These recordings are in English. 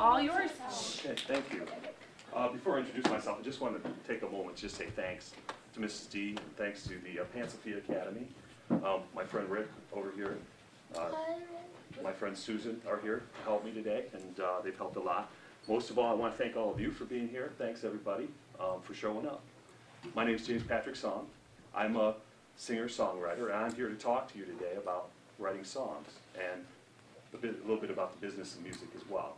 All yours. Okay, thank you. Before I introduce myself, I just wanted to take a moment to just say thanks to Mrs. D, and thanks to the Pansophia Academy. My friend Rick over here, my friend Susan are here to help me today, and they've helped a lot. Most of all, I want to thank all of you for being here. Thanks, everybody, for showing up. My name is PatrickSong. I'm a singer-songwriter, and I'm here to talk to you today about writing songs and a little bit about the business of music as well.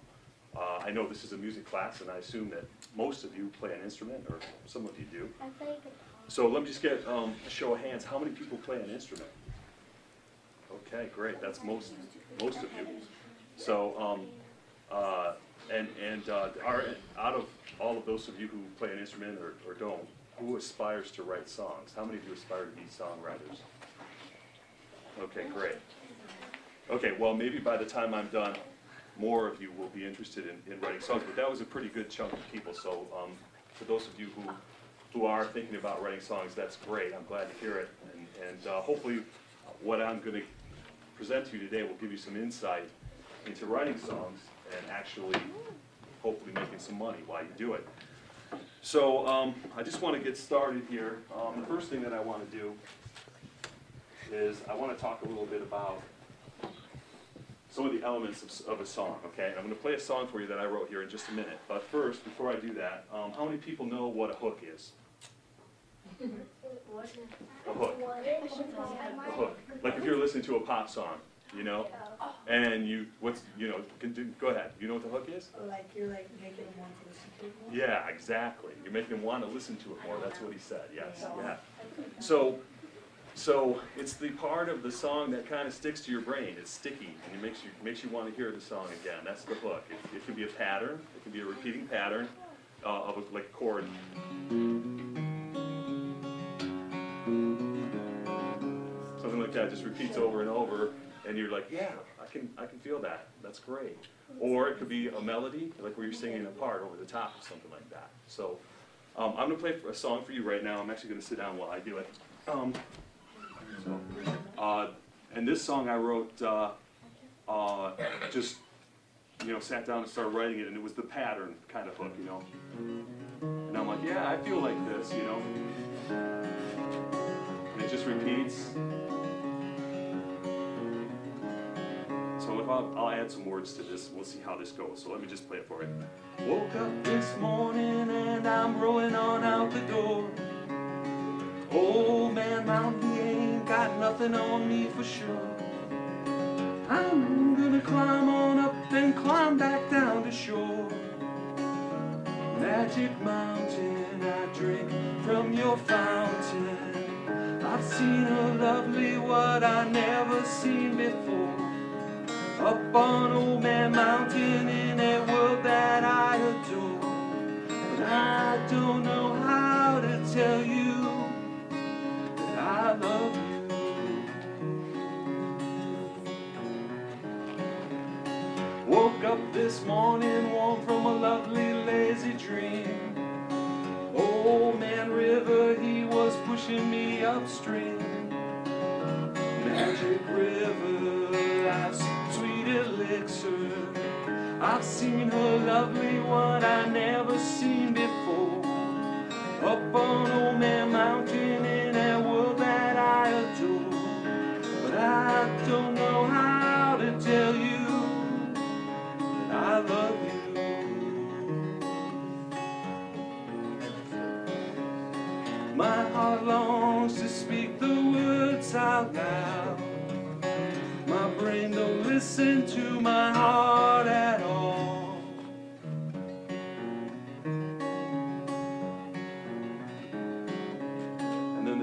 I know this is a music class, and I assume that most of you play an instrument, or some of you do. I play guitar. So let me just get a show of hands. How many people play an instrument? Okay, great. That's most of you. So, out of all of those of you who play an instrument or don't, who aspires to write songs? How many of you aspire to be songwriters? Okay, great. Okay, well, maybe by the time I'm done, more of you will be interested in writing songs, but that was a pretty good chunk of people. So for those of you who are thinking about writing songs, that's great. I'm glad to hear it. And hopefully what I'm going to present to you today will give you some insight into writing songs and actually hopefully making some money while you do it. So I just want to get started here. The first thing that I want to do is I want to talk a little bit about some of the elements of a song, okay? And I'm going to play a song for you that I wrote here in just a minute. But first, before I do that, how many people know what a hook is? A hook. A hook. Like if you're listening to a pop song, you know, and go ahead. You know what the hook is? Like you're like making them want to listen to it more? Yeah, exactly. You're making them want to listen to it more. That's what he said. Yes. Yeah. So it's the part of the song that kind of sticks to your brain. It's sticky, and it makes you want to hear the song again. That's the hook. It can be a pattern. It can be a repeating pattern of like a chord. Something like that just repeats over and over, and you're like, yeah, I can feel that. That's great. Or it could be a melody, like where you're singing a part over the top of something like that. So I'm going to play a song for you right now. I'm actually going to sit down while I do it. And this song I wrote, just, sat down and started writing it, and it was the pattern kind of hook, And I'm like, yeah, I feel like this, And it just repeats. So if I'll add some words to this, we'll see how this goes. So let me just play it for you. Woke up this morning and I'm rolling on out the door. Old man Mountain, he ain't got nothing on me for sure. I'm gonna climb on up and climb back down to shore. Magic mountain, I drink from your fountain. I've seen a lovely what I never seen before. Up on Old Man Mountain in a world that I adore. But I don't know how to tell you I love you. Woke up this morning warm from a lovely lazy dream. Old Man River, he was pushing me upstream. Magic river, life's sweet elixir. I've seen her lovely one I never seen before. Up on Old Man Mountain in a world that I adore. But I don't know how to tell you that I love you. My heart longs to speak the words out loud. My brain don't listen to my heart at all.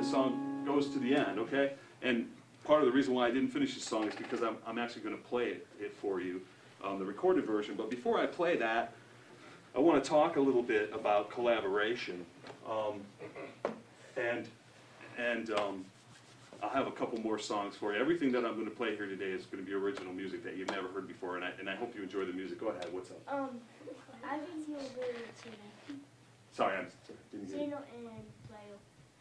Song goes to the end, okay? And part of the reason why I didn't finish this song is because I'm actually going to play it for you, the recorded version. But before I play that, I want to talk a little bit about collaboration. I'll have a couple more songs for you. Everything that I'm going to play here today is going to be original music that you've never heard before, and I hope you enjoy the music. Go ahead, what's up? I think you'll really Tina. Sorry, I didn't hear you. Tina and Playo.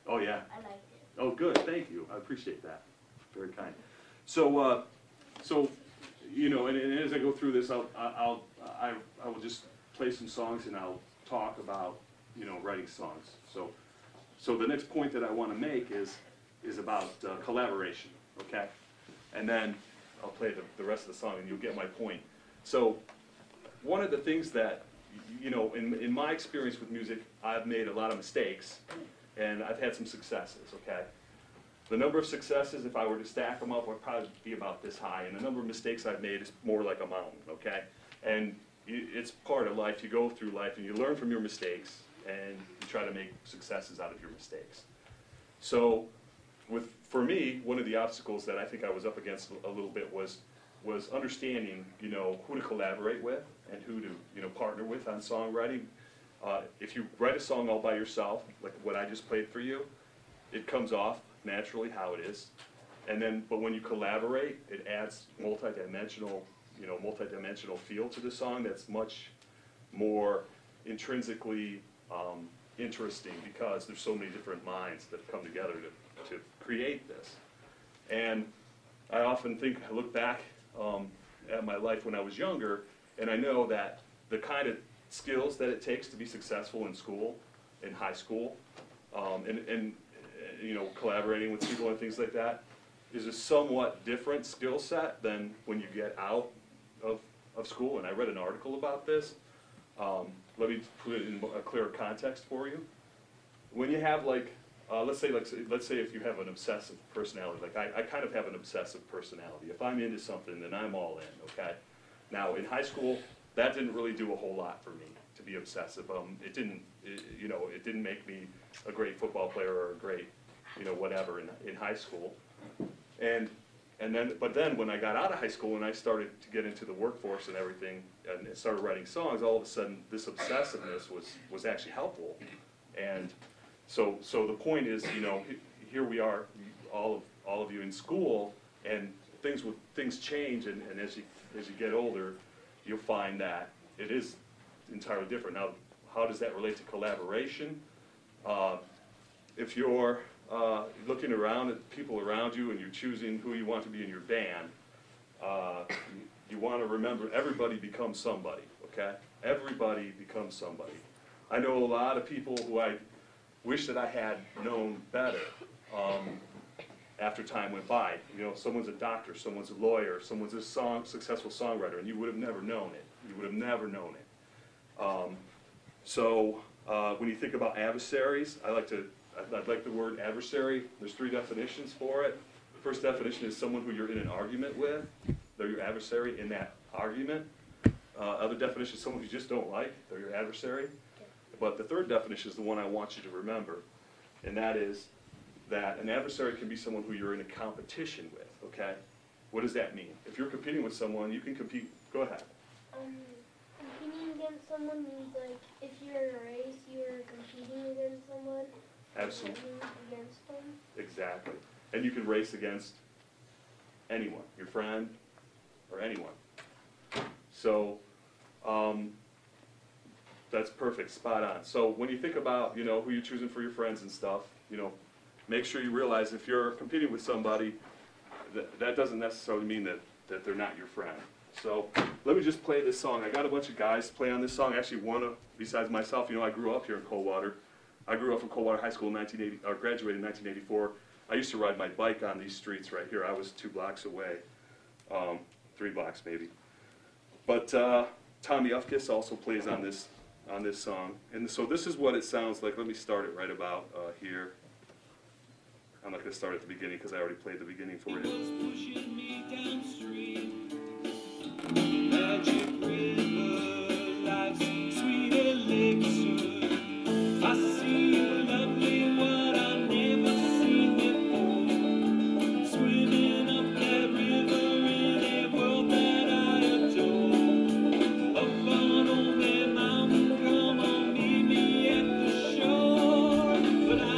Oh, yeah? I like it. Oh, good. Thank you. I appreciate that. Very kind. So, and as I go through this, I will just play some songs and I'll talk about, you know, writing songs. So the next point that I want to make is about collaboration, okay? And then I'll play the rest of the song and you'll get my point. So one of the things that, you know, in my experience with music, I've made a lot of mistakes and I've had some successes, okay? The number of successes, if I were to stack them up, would probably be about this high, and the number of mistakes I've made is more like a mountain, okay? And it's part of life. You go through life and you learn from your mistakes and you try to make successes out of your mistakes. So for me, one of the obstacles that I think I was up against a little bit was understanding, you know, who to collaborate with and who to, you know, partner with on songwriting. If you write a song all by yourself, like what I just played for you, it comes off naturally how it is. And then, but when you collaborate, it adds multi-dimensional feel to the song that's much more intrinsically interesting because there's so many different minds that come together to create this. And I often look back at my life when I was younger, and I know that the kind of skills that it takes to be successful in school, in high school, and you know, collaborating with people and things like that, is a somewhat different skill set than when you get out of school. And I read an article about this. Let me put it in a clearer context for you. When you have like, let's say if you have an obsessive personality, like I kind of have an obsessive personality. If I'm into something, then I'm all in, okay? Now, in high school, that didn't really do a whole lot for me, to be obsessive. It didn't make me a great football player or a great, you know, whatever in high school. But then when I got out of high school and I started to get into the workforce and everything and started writing songs, all of a sudden this obsessiveness was actually helpful. And so the point is, you know, here we are, all of you in school, and things change, and as you get older, you'll find that it is entirely different. Now, how does that relate to collaboration? If you're looking around at people around you and you're choosing who you want to be in your band, you want to remember everybody becomes somebody, okay? Everybody becomes somebody. I know a lot of people who I wish that I had known better after time went by. You know, someone's a doctor, someone's a lawyer, someone's a successful songwriter, and you would have never known it. You would have never known it. When you think about adversaries, I'd like the word adversary. There's 3 definitions for it. The first definition is someone who you're in an argument with. They're your adversary in that argument. Other definition is someone you just don't like. They're your adversary. But the third definition is the one I want you to remember, and that is that an adversary can be someone who you're in a competition with, okay? What does that mean? If you're competing with someone, you can compete. Go ahead. Competing against someone means, like, if you're in a race, you're competing against someone. Absolutely. Against them. Exactly. And you can race against anyone, your friend or anyone. So that's perfect, spot on. So when you think about, you know, who you're choosing for your friends and stuff, you know, make sure you realize if you're competing with somebody, that doesn't necessarily mean that they're not your friend. So let me just play this song. I got a bunch of guys play on this song. Actually, one besides myself, you know, I grew up here in Coldwater. I grew up in Coldwater High School in graduated in 1984. I used to ride my bike on these streets right here. I was 2 blocks away, 3 blocks maybe. But Tommy Ufkis also plays on this song. And so this is what it sounds like. Let me start it right about here. I'm not going to start at the beginning because I already played the beginning for you. Pushing me downstream. Magic river, life's sweet elixir. I see you lovely, what I've never seen before. Swimming up that river in a world that I adore. Up on old man mountain, come on, meet me at the shore. But I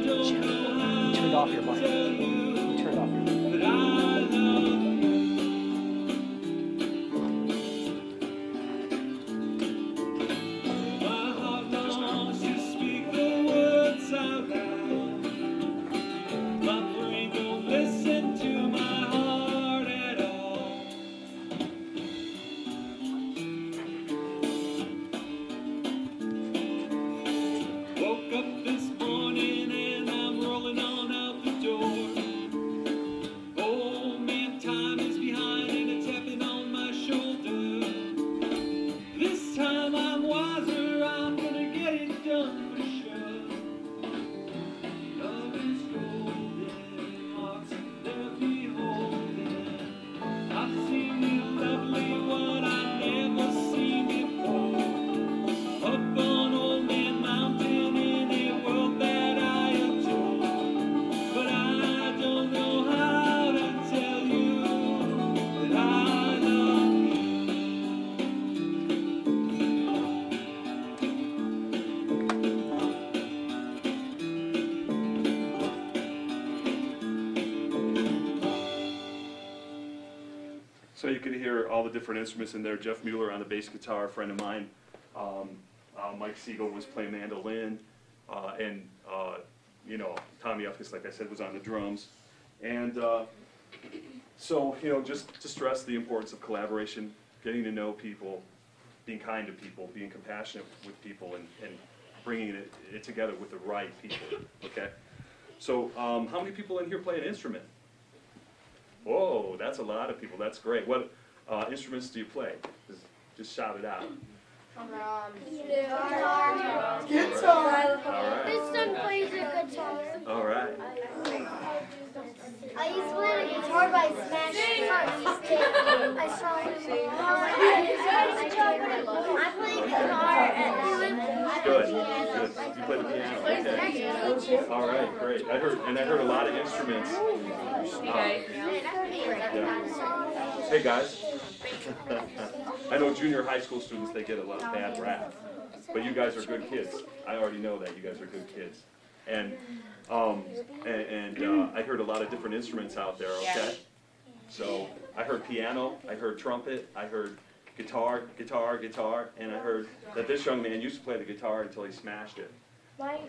don't know how to off your mic. tell you Turn off your mic. that I love you. can hear all the different instruments in there. Jeff Mueller on the bass guitar, a friend of mine. Mike Siegel was playing mandolin, and you know, Tommy Upkins, like I said, was on the drums. And so, you know, just to stress the importance of collaboration, getting to know people, being kind to people, being compassionate with people, and bringing it together with the right people, okay? So, how many people in here play an instrument? Whoa, that's a lot of people, that's great. What instruments do you play? Just shout it out. Guitar. All right. This son plays a guitar. All right. I used to play the guitar by smashing it. I saw him. I played guitar and Good. Good. You play the piano. Okay. All right. Great. I heard a lot of instruments. Yeah. Hey guys. I know junior high school students, they get a lot of bad rap, but you guys are good kids. I already know that you guys are good kids. And I heard a lot of different instruments out there, okay? So I heard piano, I heard trumpet, I heard guitar, and I heard that this young man used to play the guitar until he smashed it. My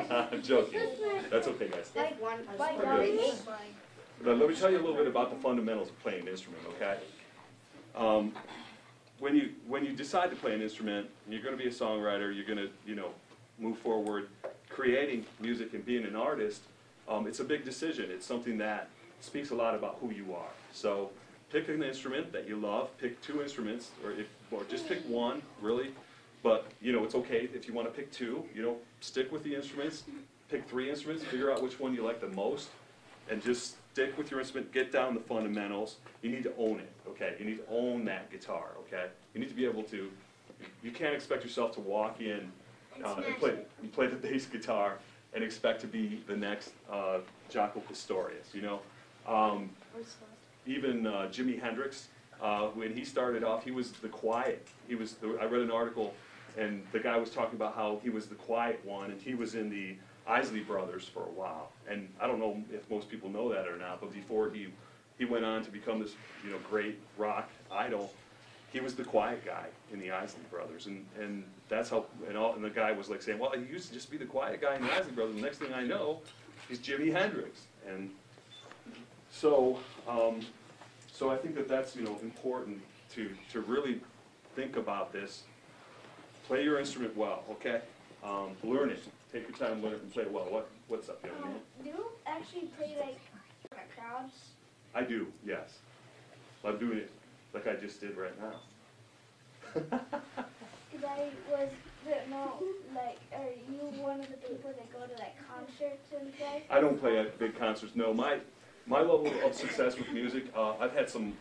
I'm joking. That's okay, guys. my But let me tell you a little bit about the fundamentals of playing an instrument, okay? When you decide to play an instrument, you're going to be a songwriter, you're going to, you know, move forward, creating music and being an artist, it's a big decision. It's something that speaks a lot about who you are. So pick an instrument that you love, pick 2 instruments, or just pick one, really. But, you know, it's okay if you want to pick 2, you know, stick with the instruments, pick 3 instruments, figure out which one you like the most, and just stick with your instrument, get down the fundamentals. You need to own it, okay? You need to own that guitar, okay? You need to be able to, you can't expect yourself to walk in and play the bass guitar and expect to be the next Jaco Pastorius, you know? Even Jimi Hendrix, when he started off, he was the quiet. I read an article, and the guy was talking about how he was the quiet one, and he was in the Isley Brothers for a while. And I don't know if most people know that or not, but before he went on to become this, you know, great rock idol, he was the quiet guy in the Isley Brothers, and that's how, and the guy was like saying, well, he used to just be the quiet guy in the Isley Brothers, and the next thing I know, he's Jimi Hendrix. And so, so I think that that's, you know, important to really think about this. Play your instrument well, okay? Learn it. Take your time, learn it, and play it well. What's up, young man? Do you actually play like crowds? I do, yes. I'm doing it like I just did right now. Because I was, like, are you one of the people that go to like concerts and stuff? I don't play at big concerts, no. My level of success with music, I've had some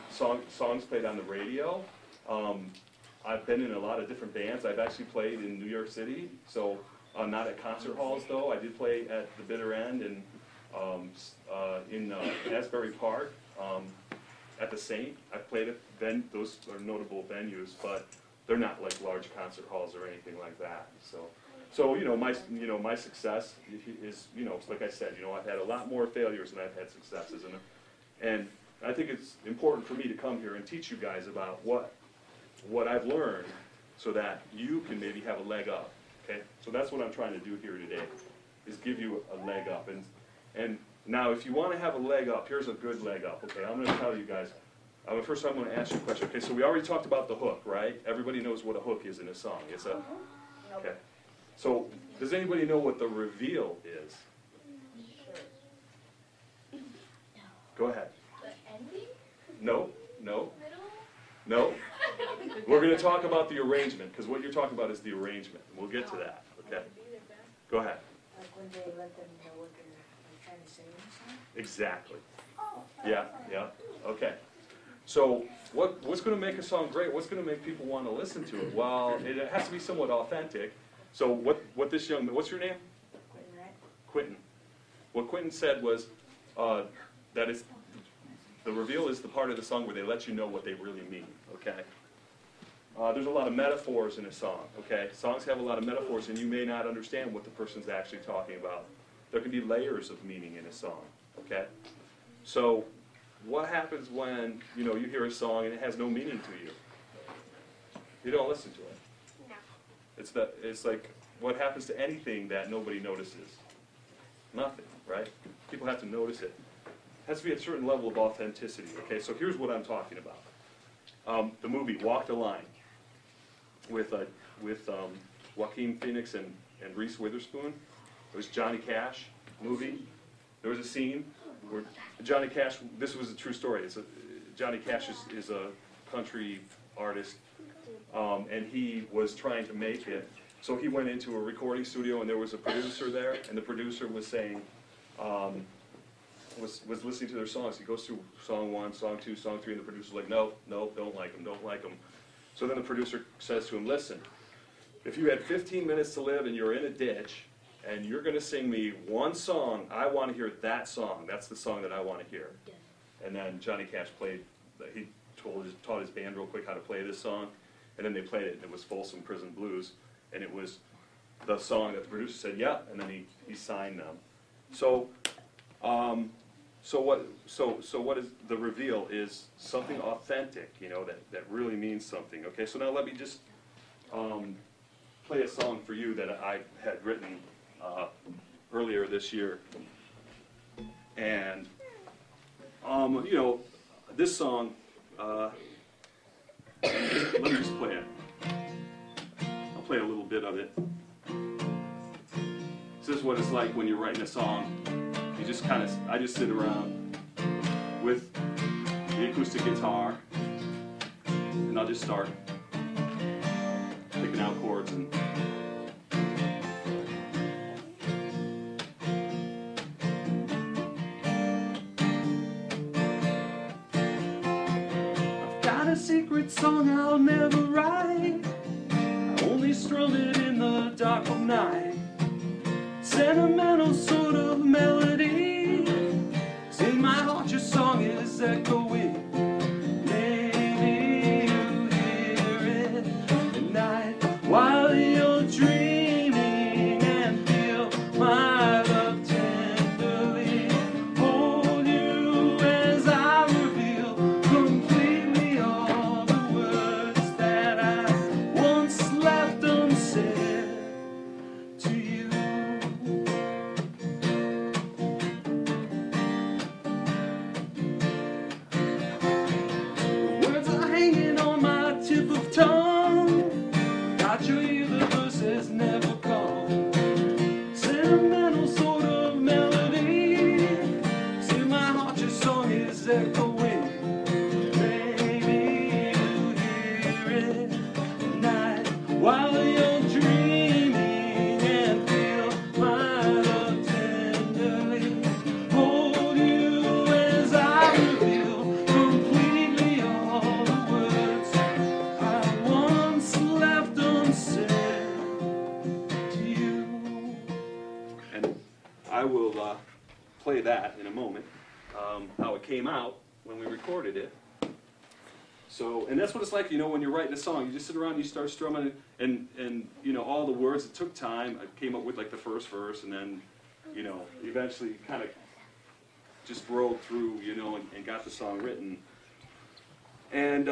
songs played on the radio. I've been in a lot of different bands. I've actually played in New York City, so not at concert halls though. I did play at the Bitter End and in Asbury Park, at the Saint. I've played at those are notable venues, but they're not like large concert halls or anything like that. So you know my success is, you know, like I said, you know, I've had a lot more failures than I've had successes, and I think it's important for me to come here and teach you guys about what I've learned, so that you can maybe have a leg up. Okay, so that's what I'm trying to do here today, is give you a leg up. And now, if you want to have a leg up, here's a good leg up. Okay, I'm going to tell you guys. First, I'm going to ask you a question. Okay, so we already talked about the hook, right? Everybody knows what a hook is in a song. It's a okay. So, does anybody know what the reveal is? Go ahead. The ending? No. No. We're going to talk about the arrangement, because what you're talking about is the arrangement. We'll get to that, okay? Go ahead. Like when they let them know what they're trying to say in the song? Exactly. Yeah, okay. So what's going to make a song great? What's going to make people want to listen to it? Well, it has to be somewhat authentic. So what this young man, what's your name? Quentin, right? Quentin. What Quentin said was that it's, the reveal is the part of the song where they let you know what they really mean, okay? There's a lot of metaphors in a song, okay? Songs have a lot of metaphors, and you may not understand what the person's actually talking about. There can be layers of meaning in a song, okay? So what happens when, you know, you hear a song and it has no meaning to you? You don't listen to it. No. It's like, what happens to anything that nobody notices? Nothing, right? People have to notice it. It has to be a certain level of authenticity, okay? So here's what I'm talking about. The movie Walk the Line with Joaquin Phoenix and Reese Witherspoon. It was Johnny Cash movie. There was a scene where Johnny Cash, this was a true story. Johnny Cash is a country artist, and he was trying to make it. So he went into a recording studio, and there was a producer there, and the producer was saying, was listening to their songs. He goes through song 1, song 2, song 3, and the producer's like, no, don't like them. So then the producer says to him, listen, if you had 15 minutes to live and you're in a ditch, and you're going to sing me one song, I want to hear that song. That's the song that I want to hear. And then Johnny Cash he taught his band real quick how to play this song, and then they played it, and it was Folsom Prison Blues, and it was the song that the producer said, yeah, and then he signed them. So what is the reveal is something authentic, you know, that really means something. Okay, so now let me just play a song for you that I had written earlier this year. And you know, this song, let me just play it. I'll play a little bit of it. This is what it's like when you're writing a song. You just I just sit around with the acoustic guitar, and I'll just start picking out chords and I've got a secret song I'll never write. I only strum it in the dark of night. Sentimental sort of melody. In my heart your song is echoing. Maybe you hear it at night while you're dreaming and feel my love tenderly. Hold you as I reveal completely all the words that I once left unsaid to you. Tongue, got your ear, the verses never come. Sentimental sort of melody. See my heart, your song is echoing. Maybe you hear it at night while you're dreaming and feel my love tenderly. Hold you as I reveal completely all the words once left unsaid to you. And I will play that in a moment, how it came out when we recorded it. So, and that's what it's like, you know, when you're writing a song. You just sit around and you start strumming and you know, all the words, it took time. I came up with like the first verse, and then, you know, eventually kind of just rolled through, you know, and got the song written. And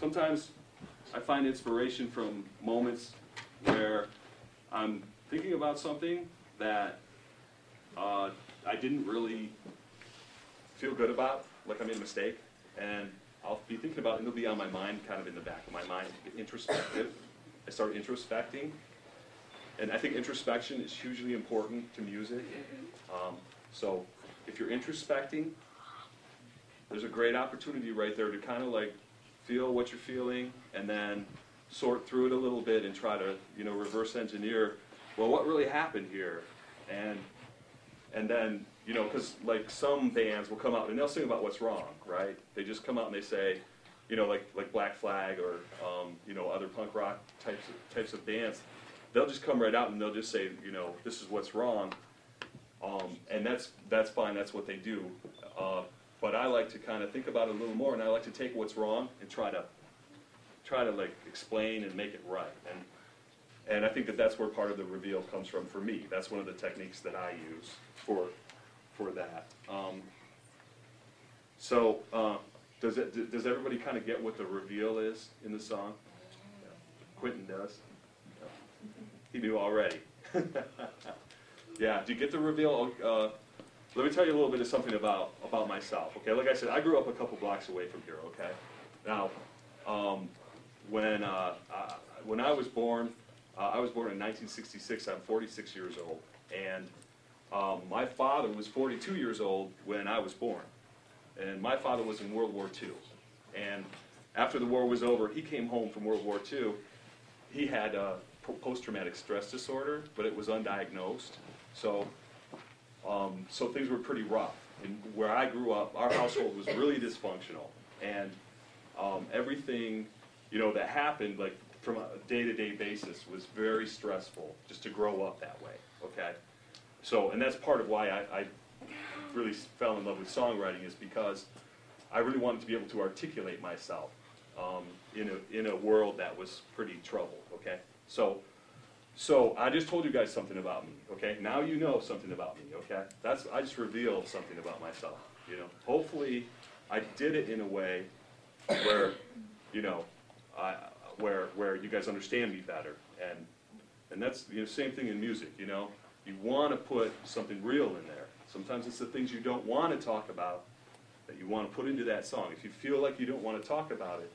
sometimes I find inspiration from moments where I'm thinking about something that I didn't really feel good about, like I made a mistake, and I'll be thinking about it, and it'll be on my mind, kind of in the back of my mind, introspective. I start introspecting, and I think introspection is hugely important to music. So if you're introspecting, there's a great opportunity right there to kind of like feel what you're feeling, and then sort through it a little bit and try to, you know, reverse engineer, well, what really happened here? And then, you know, because like some bands will come out and they'll sing about what's wrong, right? They just come out and they say, you know, like Black Flag or you know, other punk rock types of bands, they'll just come right out and they'll just say, you know, this is what's wrong, and that's fine, that's what they do. But I like to kind of think about it a little more, and I like to take what's wrong and try to like explain and make it right. And I think that that's where part of the reveal comes from for me. That's one of the techniques that I use for that. Does everybody kind of get what the reveal is in the song? Yeah. Quentin does. Yeah. He knew already. Yeah, do you get the reveal? Let me tell you a little bit of something about myself. Okay, like I said, I grew up a couple blocks away from here. Okay, now when I was born in 1966. I'm 46 years old, and my father was 42 years old when I was born, and my father was in World War II. And after the war was over, he came home from World War II. He had post-traumatic stress disorder, but it was undiagnosed. So things were pretty rough. And where I grew up, our household was really dysfunctional, and everything, that happened, like from a day-to-day basis, was very stressful just to grow up that way. Okay, so and that's part of why I really fell in love with songwriting, is because I really wanted to be able to articulate myself in a world that was pretty troubled. Okay, so I just told you guys something about me. Okay, now you know something about me. Okay, I just revealed something about myself. Hopefully I did it in a way where where you guys understand me better, and that's same thing in music. You want to put something real in there. Sometimes it's the things you don't want to talk about that you want to put into that song. If you feel like you don't want to talk about it,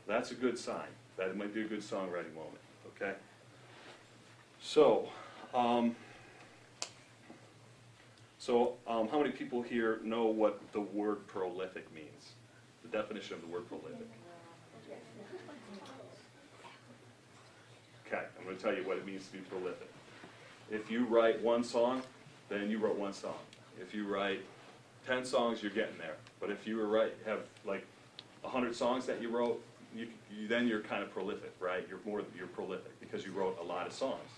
that's a good sign. That it might be a good songwriting moment. Okay. So, how many people here know what the word prolific means? The definition of the word prolific. Okay, I'm going to tell you what it means to be prolific. If you write one song, then you wrote one song. If you write 10 songs, you're getting there. But if you have like 100 songs that you wrote, then you're kind of prolific, right? You're prolific because you wrote a lot of songs.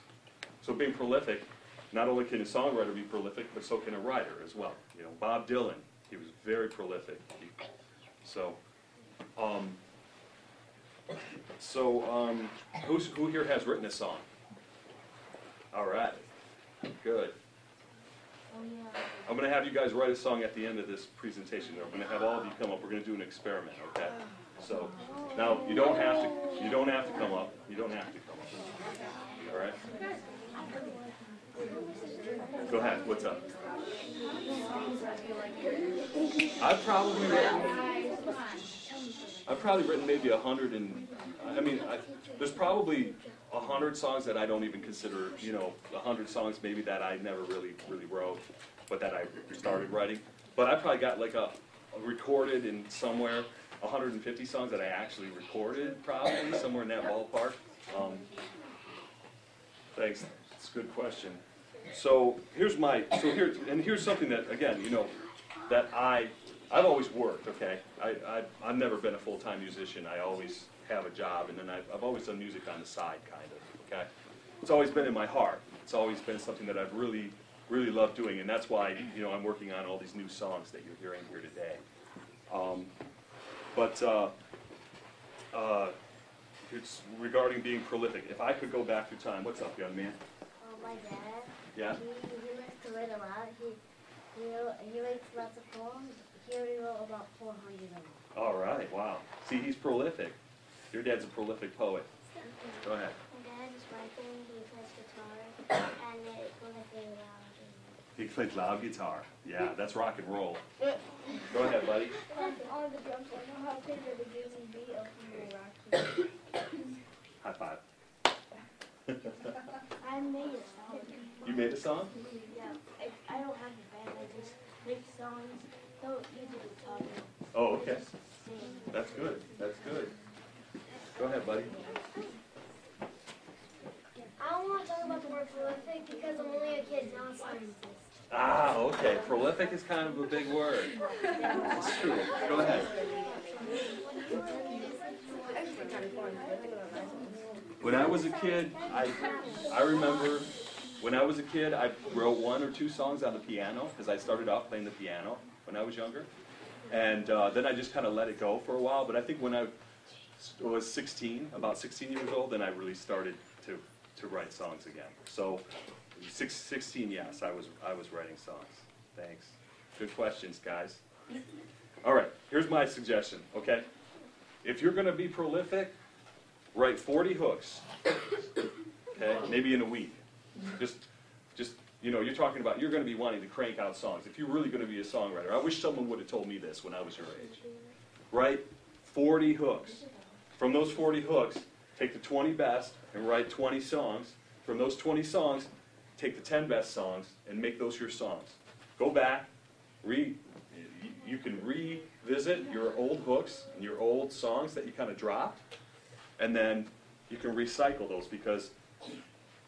So being prolific, not only can a songwriter be prolific, but so can a writer as well. Bob Dylan, he was very prolific. Who here has written a song? All right, good. I'm going to have you guys write a song at the end of this presentation. I'm going to have all of you come up. We're going to do an experiment, okay? So now you don't have to come up. You don't have to come up. All right? Go ahead. What's up? I've probably written maybe 100 and there's probably 100 songs that I don't even consider, 100 songs maybe that I never really wrote, but that I started writing. But I probably got like a recorded in somewhere 150 songs that I actually recorded, probably somewhere in that ballpark. Thanks. It's a good question. So here's something that, again, that I've always worked. Okay, I've never been a full-time musician. I always have a job, and then I've always done music on the side, kind of. Okay, it's always been in my heart. It's always been something that I've really loved doing, and that's why I'm working on all these new songs that you're hearing here today. It's regarding being prolific. If I could go back through time, what's up, young man? My dad. Yeah. He likes to write a lot. He writes lots of poems. He already wrote about 400 of them. All right. Wow. See, he's prolific. Your dad's a prolific poet. Go ahead. My dad is writing. He plays guitar, and it goes like really loud. He plays loud guitar. Yeah, that's rock and roll. Go ahead, buddy. On the drums, I know how to play the beginning beat of the rock. High five. I made a song. You made a song? Yeah. I don't have a band. I just make songs. Don't usually talk. Oh, okay. Sing. That's good. That's good. Go ahead, buddy. I don't want to talk about the word prolific because I'm only a kid, not a scientist. Ah, okay. Prolific is kind of a big word. It's true. Go ahead. When I was a kid, I remember when I was a kid, I wrote 1 or 2 songs on the piano because I started off playing the piano when I was younger. And then I just kind of let it go for a while. But I think when I was 16, about 16 years old, then I really started to to write songs again. So 16, yes, I was writing songs. Thanks. Good questions, guys. All right, here's my suggestion, okay? If you're going to be prolific, write 40 hooks, okay? Maybe in a week. Just you know, you're talking about, you're going to be wanting to crank out songs. If you're really going to be a songwriter, I wish someone would have told me this when I was your age. Write 40 hooks. From those 40 hooks, take the 20 best and write 20 songs. From those 20 songs, take the 10 best songs and make those your songs. Go back, you can revisit your old hooks and your old songs that you kind of dropped, and then you can recycle those, because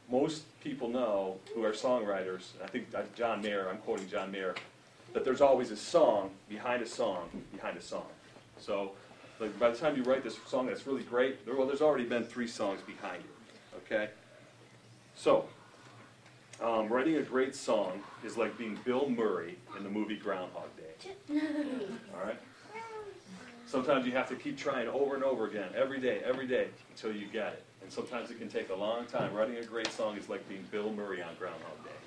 most people know who are songwriters, and I think John Mayer, I'm quoting John Mayer, that there's always a song behind a song behind a song. So like, by the time you write this song that's really great, there's already been 3 songs behind it, okay? So, writing a great song is like being Bill Murray in the movie Groundhog Day, all right? Sometimes you have to keep trying over and over again, every day, until you get it. And sometimes it can take a long time. Writing a great song is like being Bill Murray on Groundhog Day.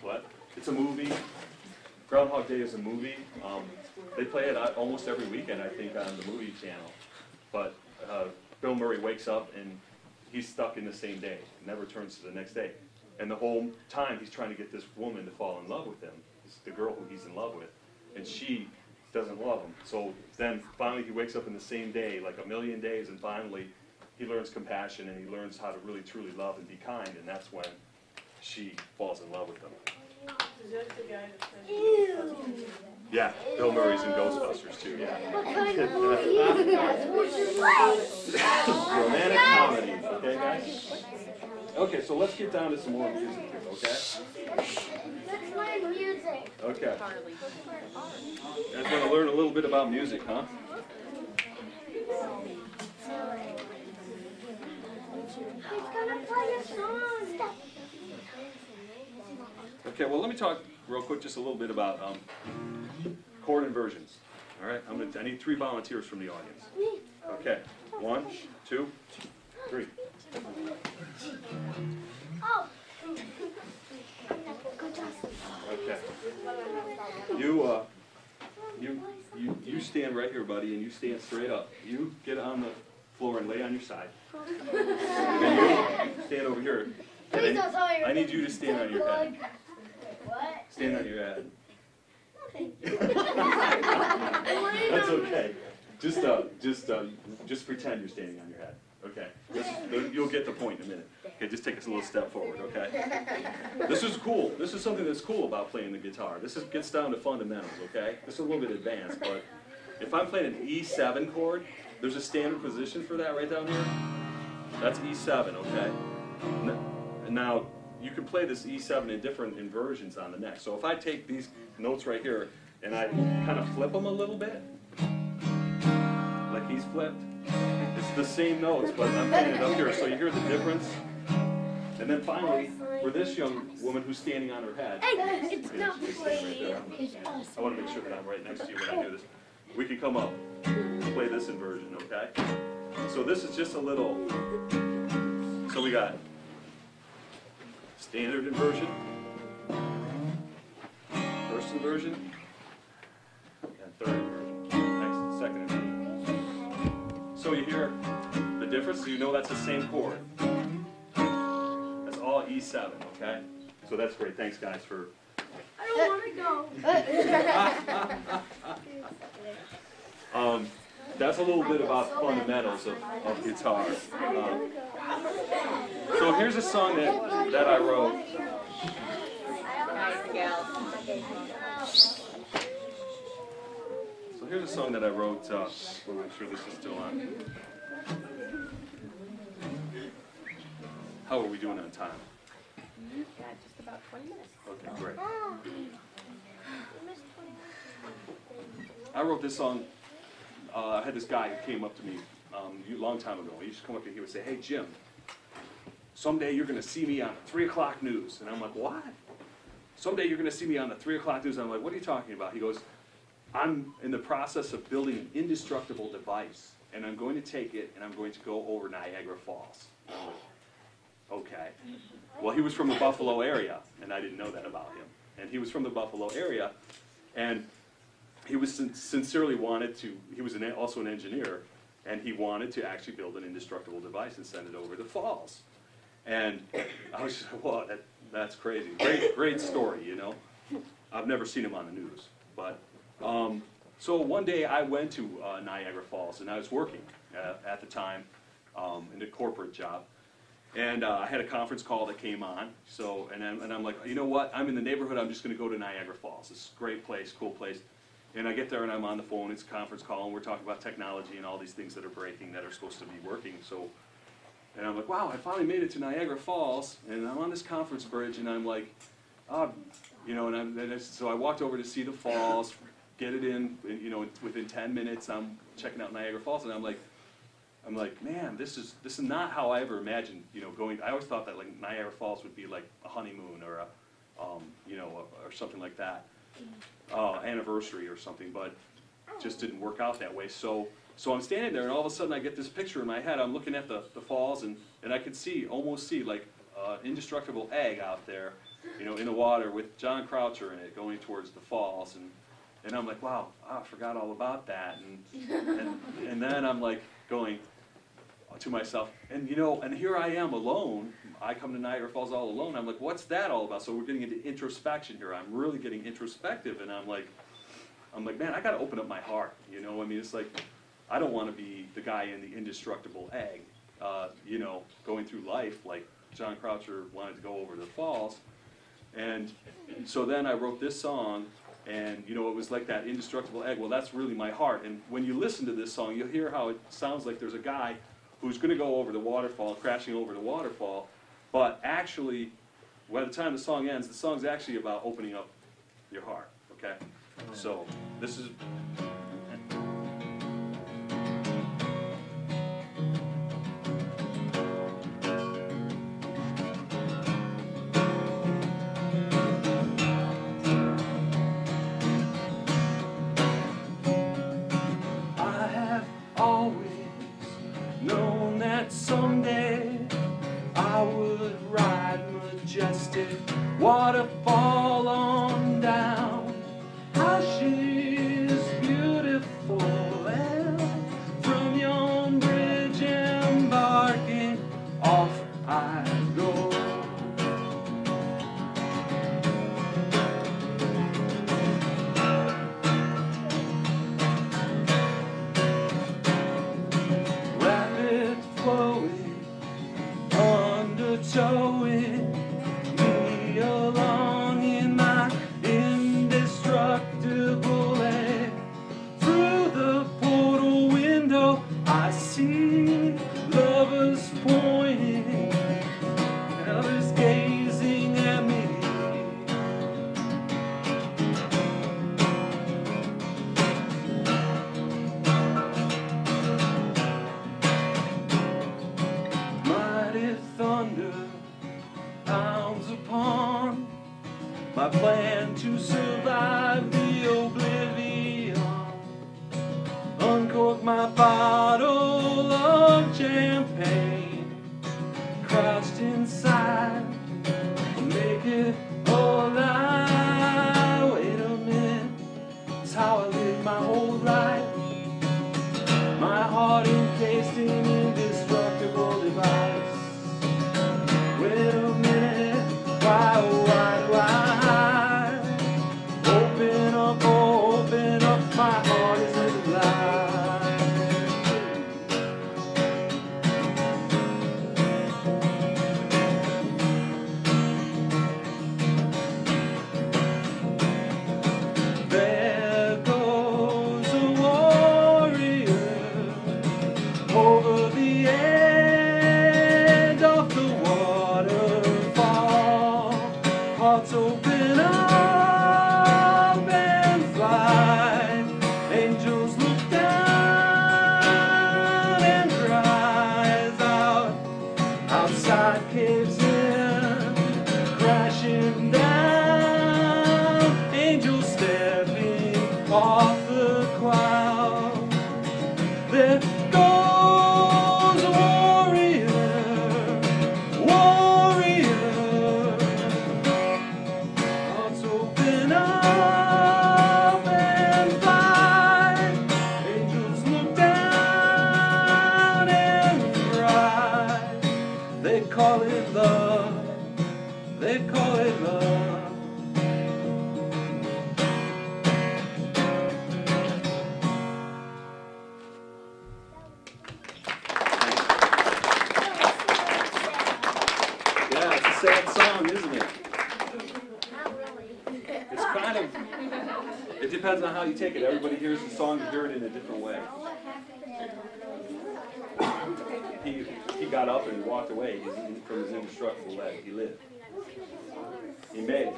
What? It's a movie. Groundhog Day is a movie. They play it almost every weekend, I think, on the movie channel. But Bill Murray wakes up and he's stuck in the same day. Never turns to the next day. And the whole time he's trying to get this woman to fall in love with him. It's the girl who he's in love with. And she doesn't love him. So then finally he wakes up in the same day, like a million days, and finally he learns compassion and he learns how to really truly love and be kind, and that's when she falls in love with him. Is that the guy that plays? Yeah, Bill Murray's in Ghostbusters too, yeah. Romantic comedies, okay guys? Okay, so let's get down to some more music here, okay? That's my music. Okay. You guys want to learn a little bit about music, huh? He's gonna play a song. Okay, well let me talk real quick just a little bit about chord inversions. All right, I need 3 volunteers from the audience. Okay, 1, 2, 3. Oh. Okay. You stand right here, buddy, and you stand straight up. You get on the floor and lay on your side. And you stand over here. And I need you to stand on your head. What? Stand on your head. That's okay. Just pretend you're standing on your head. Okay. You'll get the point in a minute. Okay, just take us a little step forward, okay? This is cool. This is something that's cool about playing the guitar. This gets down to fundamentals, okay? This is a little bit advanced, but if I'm playing an E7 chord, there's a standard position for that right down here. That's E7, okay? And now, you can play this E7 in different inversions on the neck. So if I take these notes right here, and I kind of flip them a little bit, like he's flipped, it's the same notes, but I'm playing it up here, so you hear the difference. And then finally, for this young woman who's standing on her head, It's not playing. I want to make sure that I'm right next to you when I do this. We can come up and play this inversion, okay? So this is just a little, so we got standard inversion, first inversion, and third inversion, second inversion. So you hear the difference, so you know that's the same chord. That's all E7, okay? So that's great. Thanks, guys, for... I don't want to go. That's a little bit about fundamentals of guitar. So here's a song that I wrote. So here's a song that I wrote. We'll make sure this is still on. How are we doing on time? Yeah, just about 20 minutes. Okay, great. I wrote this song. I had this guy who came up to me a long time ago. He used to come up to me, he would say, "Hey, Jim, someday you're going to see me on the 3 o'clock news." And I'm like, "What?" "Someday you're going to see me on the 3 o'clock news." And I'm like, "What are you talking about?" He goes, "I'm in the process of building an indestructible device and I'm going to take it, and I'm going to go over Niagara Falls. Okay. Well, he was from the Buffalo area, and I didn't know that about him. And he was from the Buffalo area, and he was sincerely wanted to, he was also an engineer, and he wanted to actually build an indestructible device and send it over the falls. And I was just, whoa, that's crazy. Great story, you know. I've never seen him on the news. But, so one day I went to Niagara Falls, and I was working at the time in a corporate job. And I had a conference call that came on, so, and I'm like, you know what, I'm in the neighborhood, I'm just going to go to Niagara Falls. It's a great place, cool place. And I get there and I'm on the phone, it's a conference call, and we're talking about technology and all these things that are breaking that are supposed to be working. So, and I'm like, wow, I finally made it to Niagara Falls, and I'm on this conference bridge, and I'm like, you know, so I walked over to see the falls, get it in, you know, within 10 minutes, I'm checking out Niagara Falls, and I'm like, man, this is not how I ever imagined, you know, going. I always thought that like Niagara Falls would be like a honeymoon or a, you know, or something like that, anniversary or something, but it just didn't work out that way. So I'm standing there, and all of a sudden I get this picture in my head. I'm looking at the falls, and I could almost see like indestructible egg out there, you know, in the water with John Croucher in it, going towards the falls, and I'm like, wow, I forgot all about that, and then I'm like going to myself, and you know, and here I am alone. I come to Niagara Falls all alone. I'm like, what's that all about? So we're getting into introspection here. I'm really getting introspective, and I'm like, man, I got to open up my heart. You know, I mean, it's like, I don't want to be the guy in the indestructible egg, you know, going through life like John Croucher wanted to go over the falls. And so then I wrote this song, and you know, it was like that indestructible egg. Well, that's really my heart. And when you listen to this song, you'll hear how it sounds like there's a guy who's going to go over the waterfall, crashing over the waterfall. But actually, by the time the song ends, the song's actually about opening up your heart, okay? So this is... I have always known that someday I would ride majestic waterfall on down. How she's beautiful, and from yon bridge embarking, off I go. Rapid flowing, undertowing me along in my indestructible egg. Through the portal window I see lovers pointing, and others gazing at me. Mighty thunder pounds upon my plan to survive the oblivion. Uncork my bottle of champagne, crouched inside, make it alive. Wait a minute, it's how I live my whole life. My heart encased in indestructible device. Wait a minute, why do I open up, my heart is alive. There goes a warrior over the edge of the waterfall. Hearts open up and fly. Angels look down and cries out. Outside caves in, crashing down. Angels stepping off the cloud. There goes It depends on how you take it. Everybody hears the song and hears it in a different way. He got up and walked away from his indestructible leg. He lived. He made it.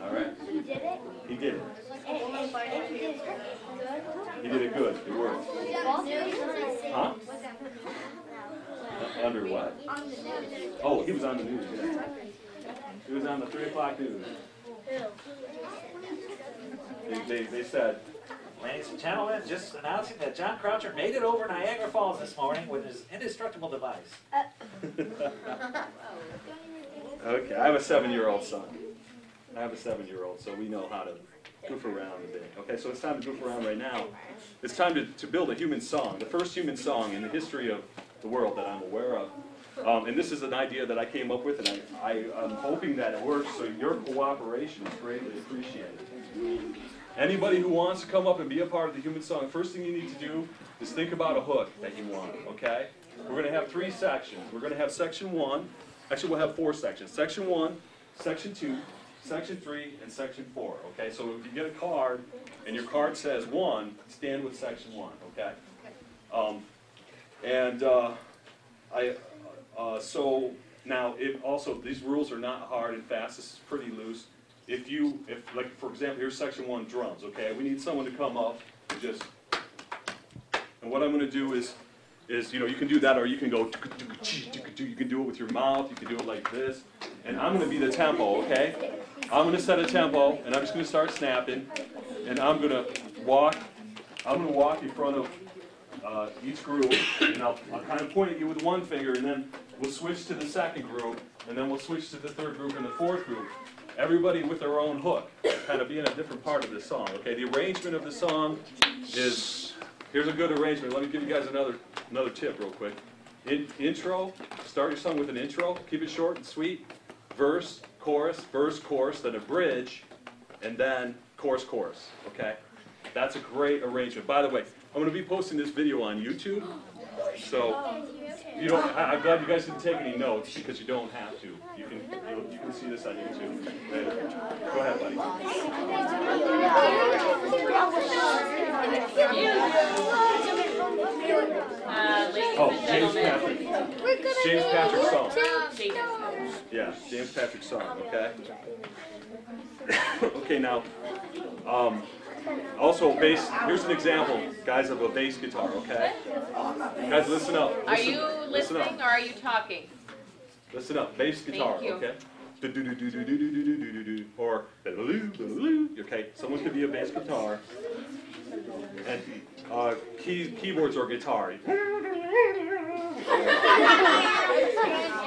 All right? He did it? He did it. And he did it good? He did it good. It worked. Huh? Under what? On the news. Oh, he was on the news, yeah. He was on the 3 o'clock news. They said, Ladies and gentlemen, just announcing that John Croucher made it over Niagara Falls this morning with his indestructible device. okay, I have a 7-year-old son. I have a 7-year-old, so we know how to goof around a bit. Okay, so it's time to goof around right now. It's time to build a human song, the first human song in the history of the world that I'm aware of. And this is an idea that I came up with, and I'm hoping that it works, so your cooperation is greatly appreciated. Anybody who wants to come up and be a part of the human song, the first thing you need to do is think about a hook that you want, okay? We're going to have 3 sections. We're going to have section 1. Actually, we'll have 4 sections. Section 1, section 2, section 3, and section 4, okay? So if you get a card, and your card says 1, stand with section 1, okay? So now, also, these rules are not hard and fast. This is pretty loose. Like, for example, here's section 1, drums, okay? We need someone to come up and just, and what I'm going to do is, you know, you can do that, or you can go, you can do it with your mouth, you can do it like this, and I'm going to be the tempo, okay? I'm going to set a tempo, and I'm just going to start snapping, and I'm going to walk in front of each group, and I'll kind of point at you with one finger, and then we'll switch to the second group, and then we'll switch to the third group and the fourth group. Everybody with their own hook, kind of being a different part of the song. Okay, the arrangement of the song is, here's a good arrangement. Let me give you guys another tip real quick. Intro, start your song with an intro, keep it short and sweet. Verse, chorus, then a bridge, and then chorus, okay? That's a great arrangement. By the way, I'm going to be posting this video on YouTube, so you don't. I'm glad you guys didn't take any notes because you don't have to. You can see this on YouTube. Go ahead, buddy. Oh, James PatrickSong. Yeah, James PatrickSong. Okay. Okay, now. Also, bass, here's an example, guys, of a bass guitar, okay? Guys, listen up. Are you listening or are you talking? Listen up, bass guitar, Thank you. okay? Or, okay? Someone could be a bass guitar. And keyboards or guitar.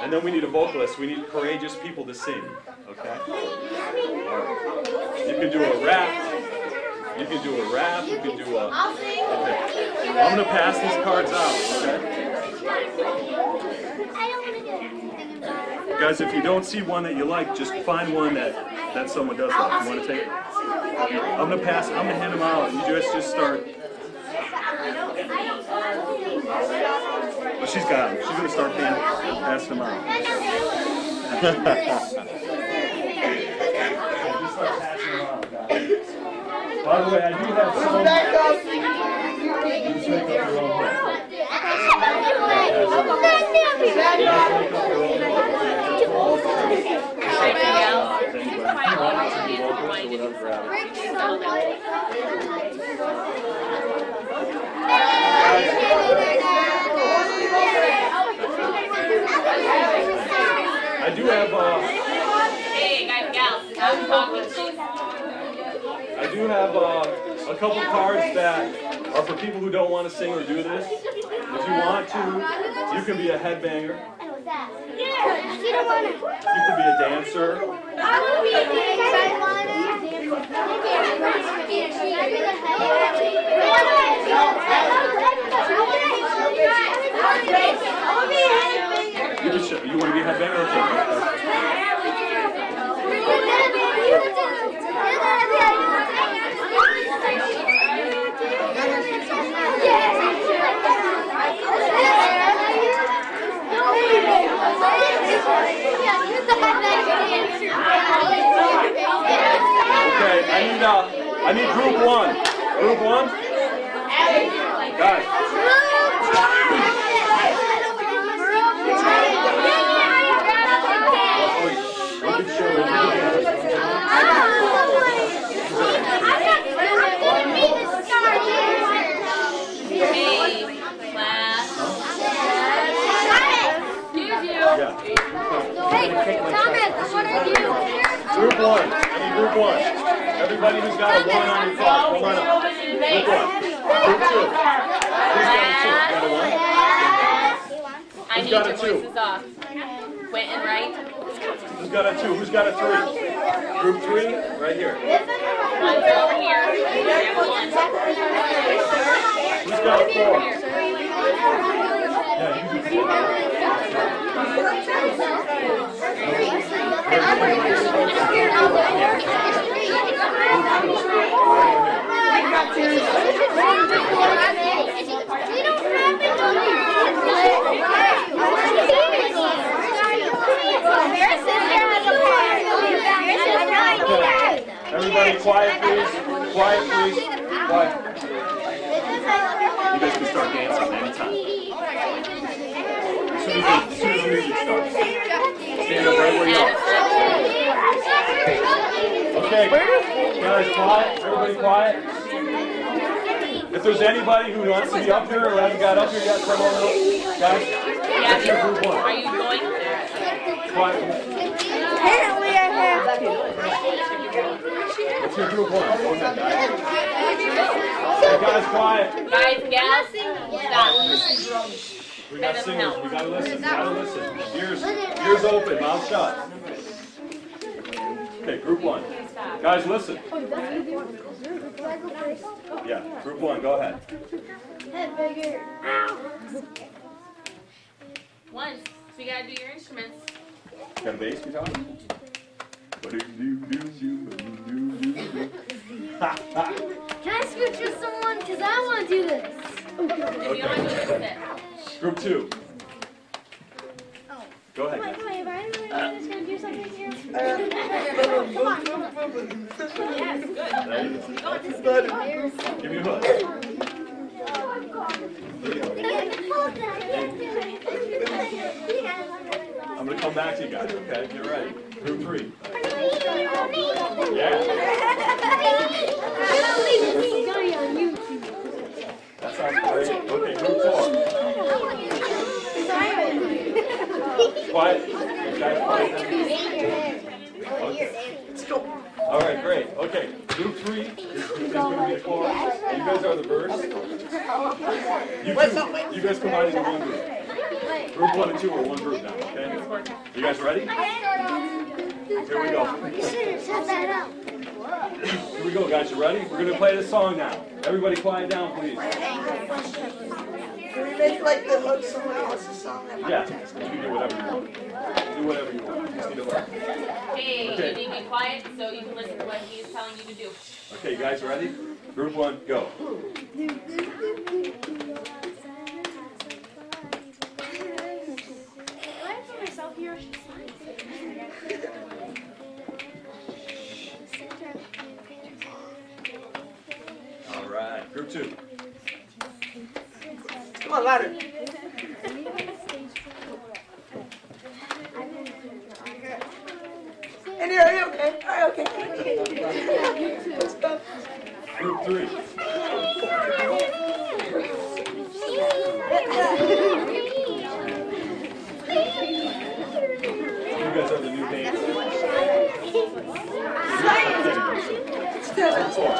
And then we need a vocalist. We need courageous people to sing, okay? You can do a rap. You can do a rap, you can do a... Okay. I'm going to pass these cards out, okay? Guys, if you don't see one that you like, just find one that someone does like. You want to take it? I'm going to hand them out, and you just start... Oh, she's got them. She's going to start passing them out. Just start passing them out, guys. By the way, I do have some... You just make up your own hook. I do have... Hey, guys and gals, I'm talking, please. I do have a couple cards that are for people who don't want to sing or do this. If you want to, you can be a headbanger. You can be a dancer. You want to be a headbanger? Okay, I I need group one. Group one? Guys. Group one. I need group one. Everybody who's got a one on your clock, come on up. Group one. Group two. Who's got a two? Got a one? I need your voices off. Quentin, right? Who's got a two? Who's got a three? Group three, right here. One's over here. Who's got a four? Everybody quiet, please. Quiet, please. Quiet. You guys can start dancing anytime. As soon as the music starts. Stand up right where you are. Okay, guys, quiet. Everybody quiet. If there's anybody who wants to be up here or hasn't got up here yet, come on up. Guys, that's your group one. Are you going? Quiet. Apparently I have to. What's your group one? Go ahead, guys. Hey, guys, quiet. Guys, gals, stop. We got singers. We gotta listen. We gotta listen. Ears open. Mouth shut. Okay, group one. Guys, listen. Yeah, group one. Go ahead. Head bigger. Once. So you gotta do your instruments. Got a bass guitar? Can I switch with someone? Because I want to do this. If you don't want to do it, sit. Group two. Go ahead. Wait, if I'm just going to do something here. Give me a hook. I'm going to come back to you guys, okay? Get ready. Group three. Yeah. That sounds great. Okay, group four. Quiet. You guys quiet. Okay. Let's go. All right, great. Okay, group three is going to be the chorus. You guys are the verse. You guys combine into one group. Group one and two are one group now, okay? You guys ready? Here we go. Here we go, guys. You ready? We're going to play this song now. Everybody quiet down, please. Can we make like the hook someone else's song? Yeah, you can do whatever you want. Do whatever you want. You just need to learn. Hey, Okay. you need to be quiet so you can listen to what he's telling you to do. Okay, guys, ready? Group one, go. All right, group two. Come on, louder. Andy, are you okay? Are you okay? Let's go. Group three. You guys are the new dancers. Group four.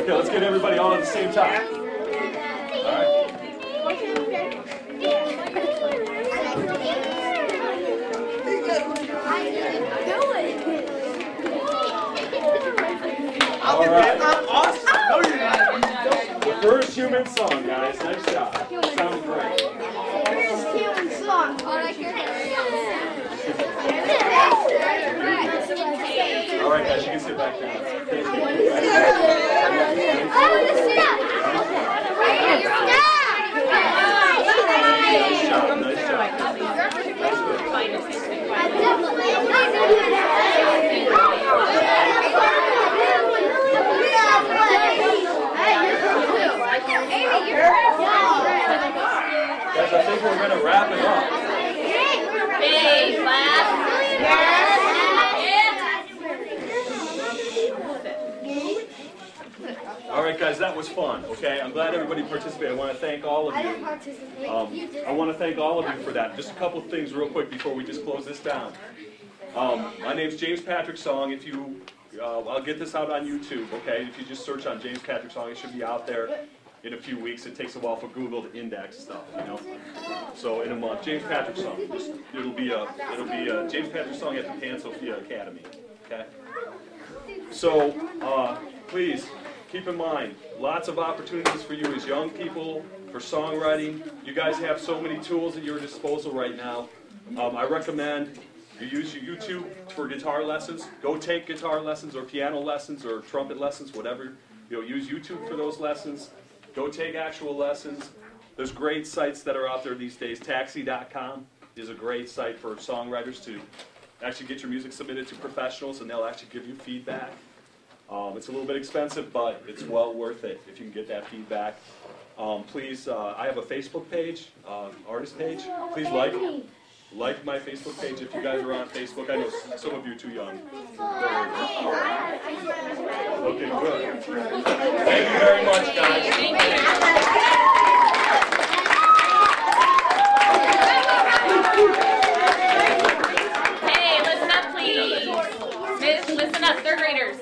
Okay, let's get everybody all at the same time. All right. All right. I'm awesome. No, you're not. The first human song, guys. Nice job. Sounded great. First human song. All right, guys, you can sit back down. Thank you. Oh, stop! Stop! Guys, I think we're going to wrap it up. Big clap. All right, guys, that was fun, okay? I'm glad everybody participated. I want to thank all of you. I want to thank all of you for that. Just a couple of things real quick before we just close this down. My name's James PatrickSong. If you, I'll get this out on YouTube, okay? If you just search on James PatrickSong, it should be out there in a few weeks. It takes a while for Google to index stuff, you know? So in a month, James PatrickSong. It'll be James PatrickSong at the Pansophia Academy, okay? So please keep in mind, lots of opportunities for you as young people for songwriting. You guys have so many tools at your disposal right now. I recommend you use YouTube for guitar lessons. Go take guitar lessons or piano lessons or trumpet lessons, whatever. Use YouTube for those lessons. Go take actual lessons. There's great sites that are out there these days. Taxi.com is a great site for songwriters to actually get your music submitted to professionals, and they'll actually give you feedback. It's a little bit expensive, but it's well worth it if you can get that feedback. Please, I have a Facebook page, artist page. Please like my Facebook page if you guys are on Facebook. I know some of you are too young. Okay, good. Thank you very much, guys. Thank you. Hey, listen up, please. Miss, listen up, third graders.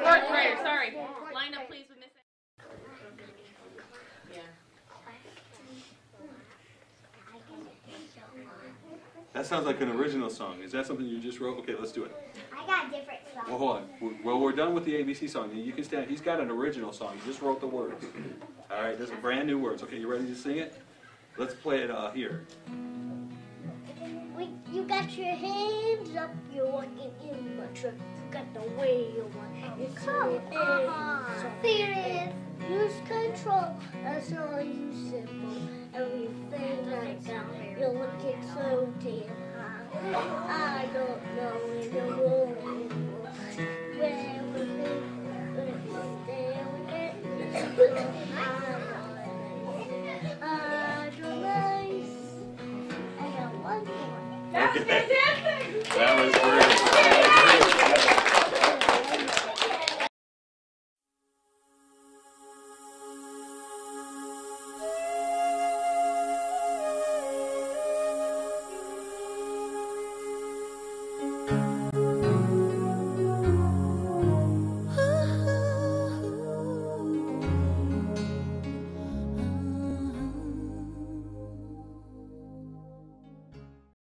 Fourth graders, sorry. Line up, please, with Miss. That sounds like an original song. Is that something you just wrote? Okay, let's do it. I got a different song. Well, hold on. Well, we're done with the ABC song. You can stand. He's got an original song. He just wrote the words. All right, there's brand new words. Okay, you ready to sing it? Let's play it here. You got your hands up, you're walking in my truck. You got the wheel on, it's so serious. Lose control, that's all you simple. Everything I got, you're looking so damn high. I don't know in the world where we're staying. I don't know. I got one more. Okay. That was great.